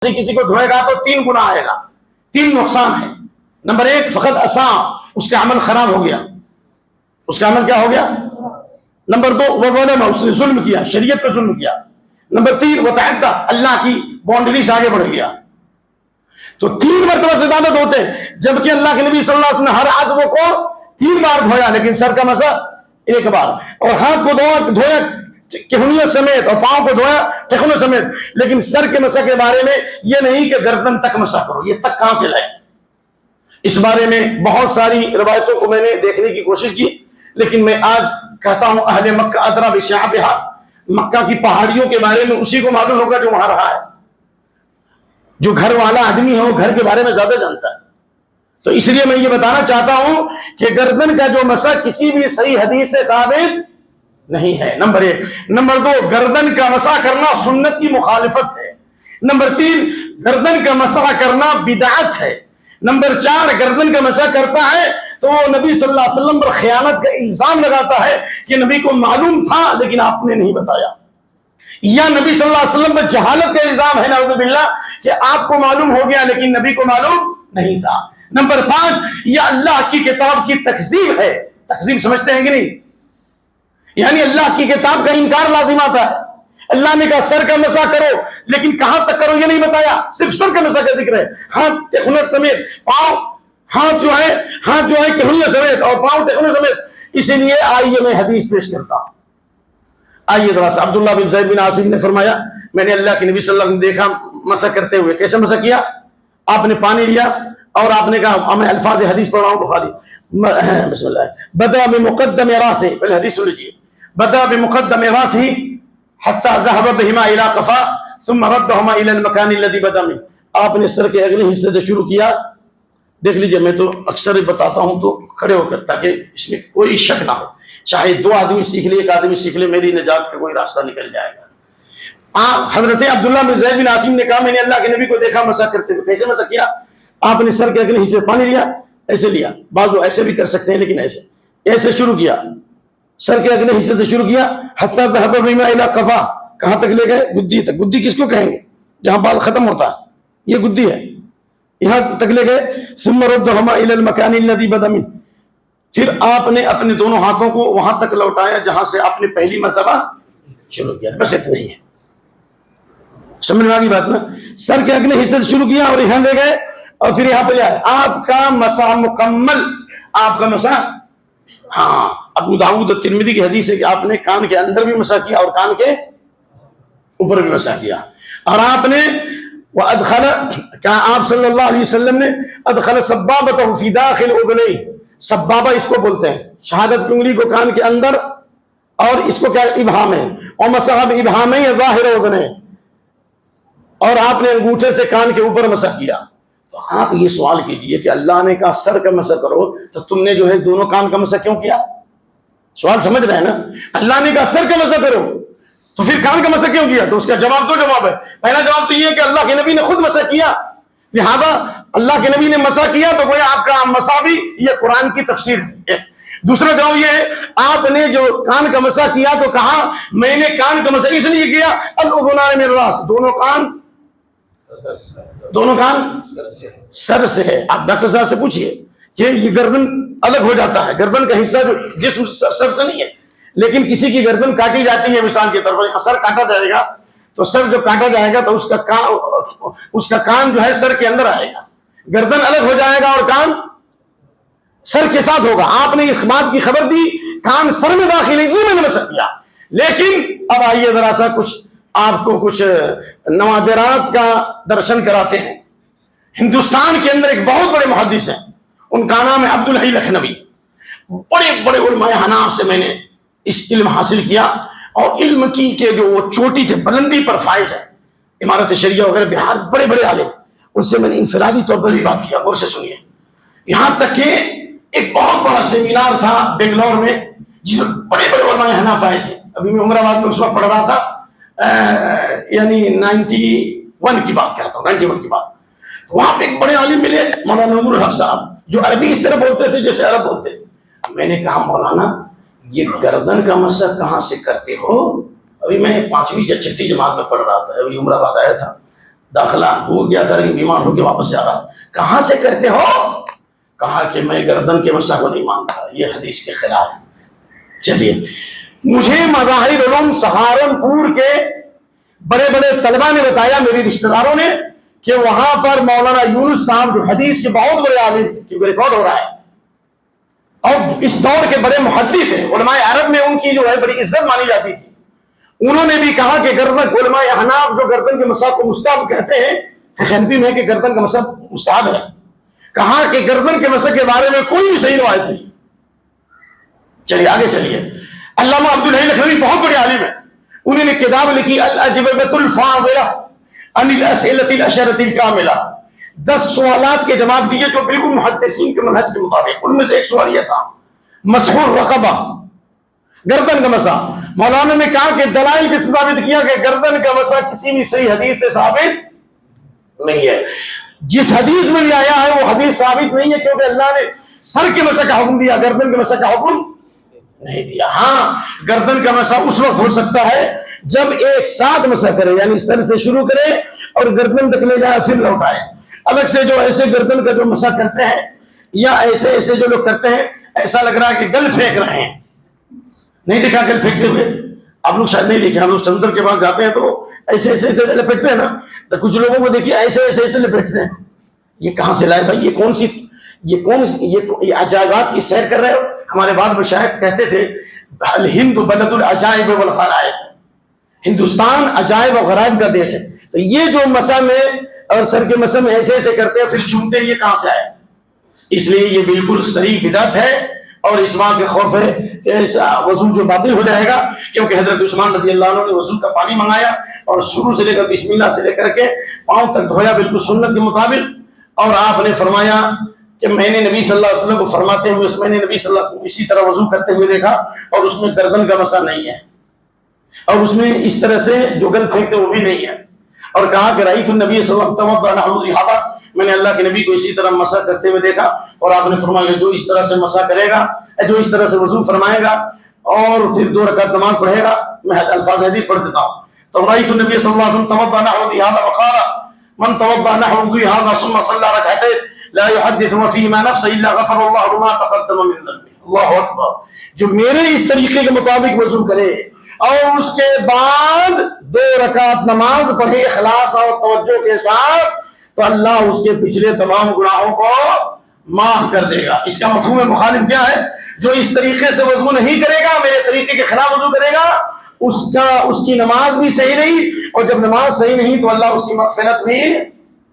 کسی کو دھوئے گا تو 3 گناہ آئے گا، 3 نقصان ہے۔ نمبر 1 فقط اساء، اس کا عمل خراب ہو گیا، اس کا عمل کیا ہو گیا؟ نمبر 2 وہ ظلم، اس نے ظلم کیا، شریعت پہ ظلم کیا۔ نمبر 3 وہ تعدی، اللہ کی باؤنڈری سے آگے بڑھ گیا۔ تو 3 مرتبہ سے زیادہ دھوتے، جبکہ اللہ کے نبی صلی اللہ علیہ وسلم نے ہر عضو کو 3 بار دھویا، لیکن سر کا مسح 1 بار، اور ہاتھ کو دھویا کہنیوں سمیت، اور پاؤں کو دھویا ٹخنوں سمیت، لیکن سر کے مسح کے بارے میں یہ نہیں کہ گردن تک مسح کرو، یہ تک کہاں سے لائے؟ اس بارے میں بہت ساری روایتوں کو میں نے دیکھنے کی کوشش کی، لیکن میں آج کہتا ہوں اہل مکہ ادرا بشعابہا، مکہ کی پہاڑیوں کے بارے میں اسی کو معلوم ہوگا جو وہاں رہا ہے، جو گھر والا آدمی ہے وہ گھر کے بارے میں زیادہ جانتا ہے۔ تو اس لیے میں یہ بتانا چاہتا ہوں کہ گردن کا جو مسح کسی بھی صحیح حدیث سے ثابت نہیں ہے، نمبر 1۔ نمبر 2 گردن کا مسح کرنا سنت کی مخالفت ہے۔ نمبر 3 گردن کا مسح کرنا بدعت ہے۔ نمبر 4 گردن کا مسح کرتا ہے تو وہ نبی صلی اللہ علیہ وسلم پر خیانت کا الزام لگاتا ہے کہ نبی کو معلوم تھا لیکن آپ نے نہیں بتایا، یا نبی صلی اللہ علیہ وسلم پر جہالت کا الزام ہے نعوذ باللہ کہ آپ کو معلوم ہو گیا لیکن نبی کو معلوم نہیں تھا۔ نمبر 5 یہ اللہ کی کتاب کی تکذیب ہے۔ تکذیب سمجھتے ہیں کہ نہیں؟ یعنی اللہ کی کتاب کا انکار لازم آتا ہے۔ اللہ نے کہا سر کا مسح کرو، لیکن کہاں تک کرو یہ نہیں بتایا، صرف سر کا مسح کا ذکر ہے، ہاتھ ٹخنوں سمیت، پاؤں ہاتھ جو ہے ٹخنوں سمیت، اور پاؤں ٹخنوں سمیت۔ اسی لیے آئیے میں حدیث پیش کرتا ہوں۔ آئیے ذرا سا، عبداللہ بن زید بن عاصم نے فرمایا میں نے اللہ کے نبی صلی اللہ علیہ وسلم دیکھا مسح کرتے ہوئے۔ کیسے مسح کیا؟ آپ نے پانی لیا اور آپ نے کہا، میں الفاظ حدیث پڑھ رہا ہوں بخاری، بسم اللہ، بدأ بمقدم راسه، پہلے حدیث سن لیجیے، بدأ بمقدم راسه حتى ذهب بهما الى قفا ثم ردهما الى المكان الذي بدأ منه۔ آپ نے سر کے اگلے حصے سے شروع کیا۔ دیکھ لیجئے، میں تو اکثر بتاتا ہوں تو کھڑے ہو کر، تاکہ اس میں کوئی شک نہ ہو، چاہے 2 آدمی سیکھ لے 1 آدمی سیکھ لے، میری نجات کا کوئی راستہ نکل جائے گا۔ حضرت عبداللہ بن زید بن عاصم نے کہا میں نے اللہ کے نبی کو دیکھا مسح کرتے ہوئے۔ کیسے مسح کیا؟ آپ نے سر کے اگلے حصے پانی لیا، ایسے لیا، بعض لوگ ایسے بھی کر سکتے ہیں لیکن ایسے شروع کیا، سر کے اگلے حصے سے شروع کیا، حتی ذهب بهما الى قفا، کہاں تک لے گئے؟ گدی تک۔ گدی کس کو کہیں گے؟ جہاں بال ختم ہوتا ہے، یہ گدی ہے، یہاں تک لے گئے۔ ثم ردهما الى المكان الذي بدأ منه، پھر آپ نے اپنے دونوں ہاتھوں کو وہاں تک لوٹایا جہاں سے آپ نے پہلی مرتبہ شروع کیا۔ بس اتنا ہی ہے، سمجھ میں آ گئی بات نا؟ سر کے اگلے حصے سے شروع کیا اور یہاں لے گئے اور پھر یہاں پہ جائے، آپ کا مسح مکمل، آپ کا مسح۔ ہاں، ابو داؤد ترمذی کی حدیث ہے کہ آپ نے کان کے اندر بھی مسح کیا اور کان کے اوپر بھی مسح کیا، اور آپ نے وادخل، کہا آپ صلی اللہ علیہ وسلم نے ادخل سبابته فی داخل اذنیہ، سبابہ اس کو بولتے ہیں، شہادت کی انگلی کو کان کے اندر، اور اس کو کیا ابہام ہے، اور مسح بابہامہ ظاہر اذنیہ، اور آپ نے انگوٹھے سے کان کے اوپر مسح کیا۔ تو آپ یہ سوال کیجئے کہ اللہ نے کہا سر کا مسح کرو تو تم نے جو ہے دونوں کان کا مسح کیوں کیا؟ سوال سمجھ رہے ہیں نا؟ اللہ نے کہا سر کا مسح کرو تو پھر کان کا مسح کیوں کیا؟ تو اس کا جواب 2 جواب ہے۔ پہلا جواب تو یہ ہے کہ اللہ کے نبی نے خود مسح کیا، لہذا اللہ کے نبی نے مسح کیا تو گویا آپ کا مسح بھی یہ قرآن کی تفسیر ہے۔ دوسرا جواب یہ ہے آپ نے جو کان کا مسح کیا تو کہا میں نے کان کا مسح اس لیے کیا، الاذنان من الراس، دونوں کان سر سے ہے۔ آپ ڈاکٹر صاحب سے پوچھئے کہ یہ گردن الگ ہو جاتا ہے، گردن کا حصہ جو جسم سر سے نہیں ہے، لیکن کسی کی گردن کاٹی جاتی ہے، مثال کے طور پر سر کاٹا جائے گا تو سر جو کاٹا جائے گا تو اس کا کان جو ہے سر کے اندر آئے گا، گردن الگ ہو جائے گا اور کان سر کے ساتھ ہوگا۔ آپ نے اس بات کی خبر دی، کان سر میں داخل ہے، اسی میں مسح کیا۔ لیکن اب آئیے ذرا سا آپ کو کچھ نوادرات کا درشن کراتے ہیں۔ ہندوستان کے اندر ایک بہت بڑے محدث ہیں، ان کا نام ہے عبدالحی لکھنوی۔ بڑے بڑے علماء حناف سے میں نے اس علم حاصل کیا، اور علم کی کہ جو وہ چوٹی تھے، بلندی پر فائز ہے، امارت شریعہ وغیرہ بہار بڑے بڑے عالم، ان سے میں نے انفرادی طور پر بھی بات کیا، غور سے سنیے۔ یہاں تک کہ ایک بہت بڑا سیمینار تھا بنگلور میں، جس میں بڑے بڑے علماء حناف آئے تھے۔ ابھی میں عمر آباد میں اس وقت پڑھ رہا تھا، یعنی 91 کی بات کہتا ہوں، 91 کی بات۔ تو وہاں پہ ایک بڑے عالم ملے، مولانا نور الحق صاحب، جو عربی اس طرح بولتے تھے جیسے عرب بولتے۔ میں نے کہا مولانا یہ گردن کا مسح کہاں سے کرتے ہو؟ ابھی میں 5ویں یا 6ٹھی جماعت میں پڑھ رہا تھا، ابھی عمر آباد آیا تھا۔ داخلہ ہو گیا تھا لیکن بیمار ہو کے واپس جا رہا. کہاں سے کرتے ہو؟ کہا کہ میں گردن کے مسح کو نہیں مانتا، یہ حدیث کے خلاف. چلیے، مجھے مظاہر علوم سہارنپور کے بڑے بڑے طلبہ نے بتایا، میری رشتہ داروں نے، کہ وہاں پر مولانا یونس صاحب جو حدیث کے بہت بڑے عالم، کیونکہ ریکارڈ ہو رہا ہے اور اس دور کے بڑے محدث ہیں، علماء عرب میں ان کی جو ہے بڑی عزت مانی جاتی تھی، انہوں نے بھی کہا کہ گردن، علماء احناف جو گردن کے مسح کو مستحب کہتے ہیں، حنفی میں کہ گردن کا مسح مستحب ہے، کہا کہ گردن کے مسح کے بارے میں کوئی بھی صحیح روایت نہیں. چلیے آگے چلیے. علامہ عبدالحی لکھنوی بہت بڑے عالم ہیں، انہوں نے کتاب لکھی الاجوبۃ الفاضلہ عن الاسئلۃ العشرۃ الکاملہ، 10 سوالات کے جواب دیے جو بالکل محدثین کے منہج کے مطابق. ان میں سے ایک سوال یہ تھا مسح الرقبہ، گردن کا مسح. مولانا نے کہا کہ دلائل کس سے ثابت کیا کہ گردن کا مسح کسی بھی صحیح حدیث سے ثابت نہیں ہے. جس حدیث میں بھی آیا ہے وہ حدیث ثابت نہیں ہے، کیونکہ اللہ نے سر کے مسح کا حکم دیا، گردن کے مسح کا حکم نہیں دیا. ہاں، گردن کا مسح اس وقت ہو سکتا ہے جب ایک ساتھ مسح کرے، یعنی سر سے شروع کرے اور گردن تک لے جائے پھر لوٹائے. الگ سے جو ایسے گردن کا جو مسح کرتے ہیں یا ایسے ایسے جو لوگ کرتے ہیں، ایسا لگ رہا ہے کہ گل پھینک رہے ہیں. نہیں دیکھا گل پھینکتے ہوئے؟ آپ لوگ شاید نہیں دیکھے. ہم لوگ سمندر کے پاس جاتے ہیں تو ایسے ایسے لپیٹتے ہیں نا، تو کچھ لوگوں کو دیکھیے ایسے ایسے ایسے لپیٹتے ہیں. یہ کہاں سے لائے بھائی؟ یہ عجائبات کی سیر کر رہے ہو؟ ہمارے بعد مشائخ کہتے تھے الہند بلد العجائب والغرائب، ہندوستان عجائب و غرائب کا دیش ہے. تو یہ جو مسح میں اور سر کے مسح میں ایسے ایسے کرتے ہیں پھر چومتے ہیں، یہ کہاں سے آئے؟ اس لیے یہ بالکل صریح بدعت ہے، اور اس بات کا خوف ہے کہ ایسا وضو جو باطل ہو جائے گا، کیونکہ حضرت عثمان رضی اللہ عنہ نے وضو کا پانی منگایا اور شروع سے لے کر بسم اللہ سے لے کر کے پاؤں تک دھویا بالکل سنت کے مطابق. اور آپ نے فرمایا کہ میں نے نبی صلی اللہ علیہ وسلم کو فرماتے ہوئے میں نے نبی صلی اللہ علیہ وسلم اسی طرح وضو کرتے ہوئے دیکھا، اور اس میں گردن کا مسح نہیں ہے، اور اس میں اس طرح سے جو گل پھینکتے وہ بھی نہیں ہے. اور کہا کہ رأیت النبی صلی اللہ علیہ وسلم، میں نے اللہ کے نبی کو اسی طرح مسح کرتے ہوئے دیکھا، اور آپ نے فرمایا جو اس طرح سے مسح کرے گا، جو اس طرح سے وضو فرمائے گا اور پھر 2 رکعت نماز پڑھے گا. میں الفاظ حدیث پڑھ دیتا ہوں. تو رأیت النبی صلی اللہ علیہ وسلم توضأ نحو هذا وقال من توضأ نحو هذا ثم صلى ركعتين لا يحدث فيهما نفسه الا غفر الله ما تقدم من ذنبه. اللہ اکبر. جو میرے اس طریقے کے مطابق وضو کرے اور اس کے بعد 2 رکعت نماز پڑھے اخلاص اور توجہ کے ساتھ، تو اللہ اس کے پچھلے تمام گناہوں کو معاف کر دے گا. اس کا مفہوم مخالف کیا ہے؟ جو اس طریقے سے وضو نہیں کرے گا، میرے طریقے کے خلاف وضو کرے گا، اس کی نماز بھی صحیح نہیں، اور جب نماز صحیح نہیں تو اللہ اس کی مغفرت بھی